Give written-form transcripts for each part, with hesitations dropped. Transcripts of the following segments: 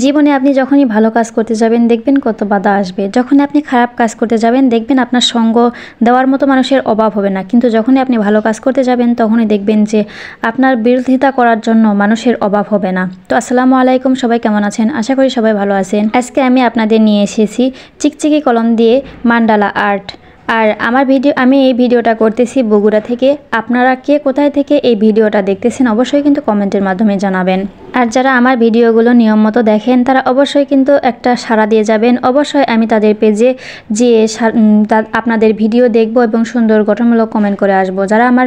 জীবনে আপনি যখনই ভালো কাজ করতে যাবেন দেখবেন কত বাধা আসবে। যখনই আপনি খারাপ কাজ করতে যাবেন দেখবেন আপনার সঙ্গ দেওয়ার মতো মানুষের অভাব হবে না, কিন্তু যখনই আপনি ভালো কাজ করতে যাবেন তখনই দেখবেন যে আপনার বিরোধিতা করার জন্য মানুষের অভাব হবে না। তো আসসালামু আলাইকুম, সবাই কেমন আছেন? আশা করি সবাই ভালো আছেন। আজকে আমি আপনাদের নিয়ে এসেছি চিকচিকি কলম দিয়ে মান্ডালা আর্ট। আর আমি এই ভিডিওটা করতেছি বগুড়া থেকে। আপনারা কে কোথায় থেকে এই ভিডিওটা দেখতেছেন অবশ্যই কিন্তু কমেন্টের মাধ্যমে জানাবেন। আর যারা আমার ভিডিওগুলো নিয়ম মতো দেখেন তারা অবশ্যই কিন্তু একটা সাড়া দিয়ে যাবেন। অবশ্যই আমি তাদের পেজে যেয়ে আপনাদের ভিডিও দেখব এবং সুন্দর গঠনমূলক কমেন্ট করে আসব। যারা আমার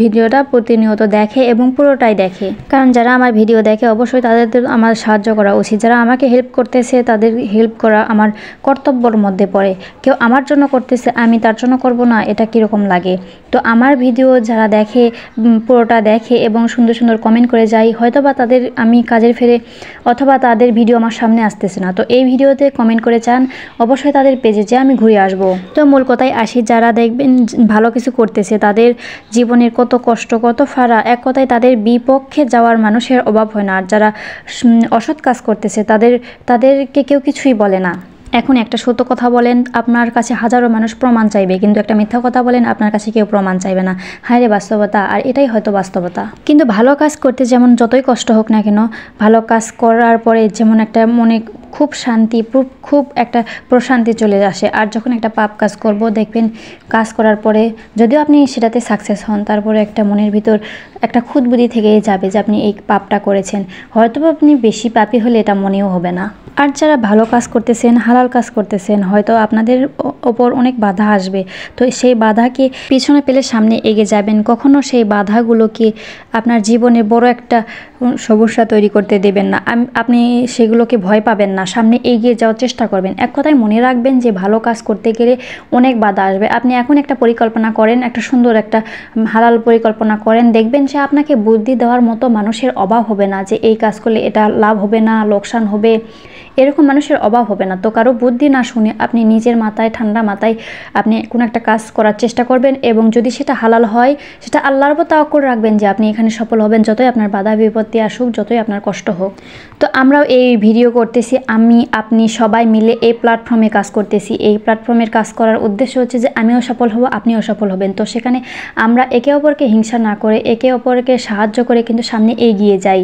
ভিডিওটা প্রতিনিয়ত দেখে এবং পুরোটাই দেখে, কারণ যারা আমার ভিডিও দেখে অবশ্যই তাদের আমার সাহায্য করা উচিত। যারা আমাকে হেল্প করতেছে তাদের হেল্প করা আমার কর্তব্যের মধ্যে পড়ে। কেউ আমার জন্য করতেছে আমি তার জন্য করব না, এটা কীরকম লাগে? তো আমার ভিডিও যারা দেখে পুরোটা দেখে এবং সুন্দর সুন্দর কমেন্ট করে যায়, হয়তোবা তাদের আমি কাজের ফেরে অথবা তাদের ভিডিও আমার সামনে আসতেছে না, তো এই ভিডিওতে কমেন্ট করে চান অবশ্যই তাদের পেজে যে আমি ঘুরে আসব। তো মূল কথায় আসি, যারা দেখবেন ভালো কিছু করতেছে তাদের জীবনের কত কষ্ট কত ফাড়া, এক কথায় তাদের বিপক্ষে যাওয়ার মানুষের অভাব হয় না। আর যারা অসৎ কাজ করতেছে তাদেরকে কেউ কিছুই বলে না। এখন একটা সত্য কথা বলেন, আপনার কাছে হাজারো মানুষ প্রমাণ চাইবে, কিন্তু একটা মিথ্যা কথা বলেন আপনার কাছে কেউ প্রমাণ চাইবে না। হায় রে বাস্তবতা! আর এটাই হয়তো বাস্তবতা। কিন্তু ভালো কাজ করতে যেমন যতই কষ্ট হোক না কেন, ভালো কাজ করার পরে যেমন একটা মনে খুব শান্তি, খুব একটা প্রশান্তি চলে আসে। আর যখন একটা পাপ কাজ করব দেখবেন কাজ করার পরে যদিও আপনি সেটাতে সাকসেস হন, তারপরে একটা মনের ভিতর একটা খুঁতবুদ্ধি থেকেই যাবে যে আপনি এই পাপটা করেছেন। হয়তো আপনি বেশি পাপী হলে এটা মনেও হবে না। আর যারা ভালো কাজ করতেছেন, হালাল কাজ করতেছেন, হয়তো আপনাদের ওপর অনেক বাধা আসবে, তো সেই বাধাকে পিছনে পেলে সামনে এগিয়ে যাবেন। কখনো সেই বাধাগুলোকে আপনার জীবনে বড় একটা সমস্যা তৈরি করতে দেবেন না। আপনি সেগুলোকে ভয় পাবেন না, সামনে এগিয়ে যাওয়ার চেষ্টা করবেন। এক কথায় মনে রাখবেন যে ভালো কাজ করতে গেলে অনেক বাধা আসবে। আপনি এখন একটা পরিকল্পনা করেন, একটা সুন্দর একটা হালাল পরিকল্পনা করেন, দেখবেন যে আপনাকে বুদ্ধি দেওয়ার মতো মানুষের অভাব হবে না যে এই কাজ করলে এটা লাভ হবে না, লোকসান হবে, এরকম মানুষের অভাব হবে না। তো কারো বুদ্ধি না শুনে আপনি নিজের মাথায় ঠান্ডা মাথায় আপনি কোনো একটা কাজ করার চেষ্টা করবেন, এবং যদি সেটা হালাল হয় সেটা আল্লাহর উপর তাওয়াক্কুল রাখবেন যে আপনি এখানে সফল হবেন, যতই আপনার বাধা বিপত্তি আসুক, যতই আপনার কষ্ট হোক। তো আমরাও এই ভিডিও করতেছি, আপনি সবাই মিলে এই প্ল্যাটফর্মে কাজ করতেছি। এই প্ল্যাটফর্মের কাজ করার উদ্দেশ্য হচ্ছে যে আমিও সফল হব, আপনিও সফল হবেন। তো সেখানে আমরা একে অপরকে হিংসা না করে একে অপরকে সাহায্য করে কিন্তু সামনে এগিয়ে যাই।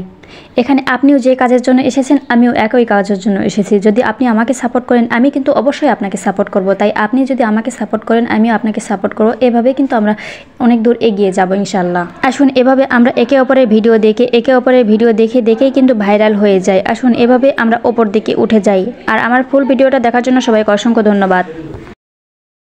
এখানে আপনিও যে কাজের জন্য এসেছেন আমিও একই কাজের জন্য এসেছি। যদি আপনি আমাকে সাপোর্ট করেন আমি কিন্তু অবশ্যই আপনাকে সাপোর্ট করব, তাই আপনি যদি আমাকে সাপোর্ট করেন আমিও আপনাকে সাপোর্ট করব। এভাবে কিন্তু আমরা অনেক দূর এগিয়ে যাব ইনশাল্লাহ। আসুন এভাবে আমরা একে অপরের ভিডিও দেখেই কিন্তু ভাইরাল হয়ে যায়। আসুন এভাবে আমরা ওপর দিকে উঠে যাই। আর আমার ফুল ভিডিওটা দেখার জন্য সবাইকে অসংখ্য ধন্যবাদ।